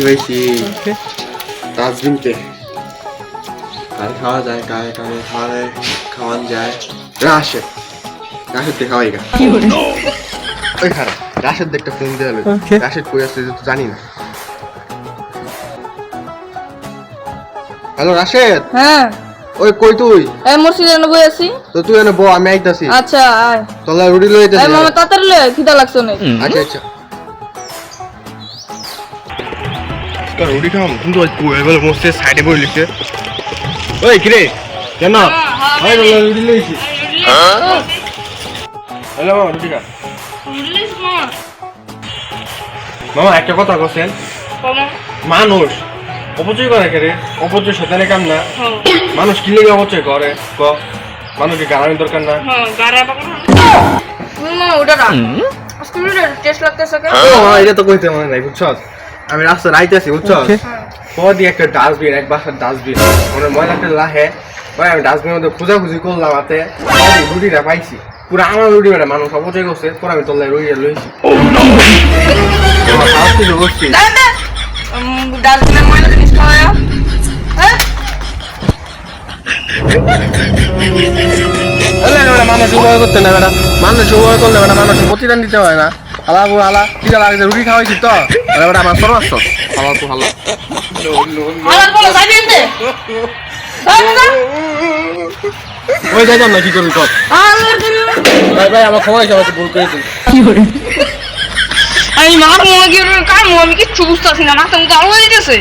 হয়েছি ডাস্টবিনতে কারে খাওয়া যায় কারে কারে খাওয়ান যায় রাশেদ রাশেদকে খাওয়াই গা ওই খারাপ রাশেদ একটা ফোন দেওয়া রাশেদ কই আসছে তো জানি না হ্যালো রাশেদ হ্যাঁ ওই কই তুই এই মসজিদে বই আছি তো তুই এনে বল আমি আইতাছি আচ্ছা আয় তোলা রুটি লই আইতাছি এই মামা তাড়াতাড়ি লে খিদা লাগছে অনেক আচ্ছা আচ্ছা কার রুটি খাম কিন্তু ওই কই বলে মসজিদের সাইডে বই লিখছে ওই কি রে কেন আই বলে রুটি লইছি হ্যালো মামা রুটি খা মামা একটা কথা কইছেন মানুষ অপচয় করে কে রে অপচয় শয়তানের কাম না মানুষ কি লাগি অপচয় করে ক মানুষকে গারানোর দরকার না মামা ওটা না আজকে টেস্ট লাগতেছে কেন এটা তো কইতে মনে নাই বুঝছস আমি রাস্তা রাইতেছি বুঝছস পদি একটা ডাস্টবিন এক বাসার ডাস্টবিন মানে ময়লাটা লাহে ভাই আমি ডাস্টবিনের মধ্যে খোঁজাখুঁজি করলাম হাতে রুটিটা পাইছি পুরো আমার রুটি মানে মানুষ অপচয় করছে পরে আমি তোলাই রুটিটা লইছি বসছি ডাস্টবিনের ময়লা জিনিস খাওয়া হ্যাঁ মানুষ উপকার করতে না বেটা মানুষ উপকার করলে বেটা মানুষের প্রতিদান দিতে হয় না হালা বু হালা কি লাগে রুটি খাওয়াইছি তো বেটা আমার সর আসছ হালা তো হালা ওই যাই না কি করবি কর ভাই ভাই আমার ক্ষমা হয়েছে আমাকে ভুল করে দিন আমি মার মনে কি কার আমি কিচ্ছু বুঝতেছি না মাথা মুখে আলো দিতেছে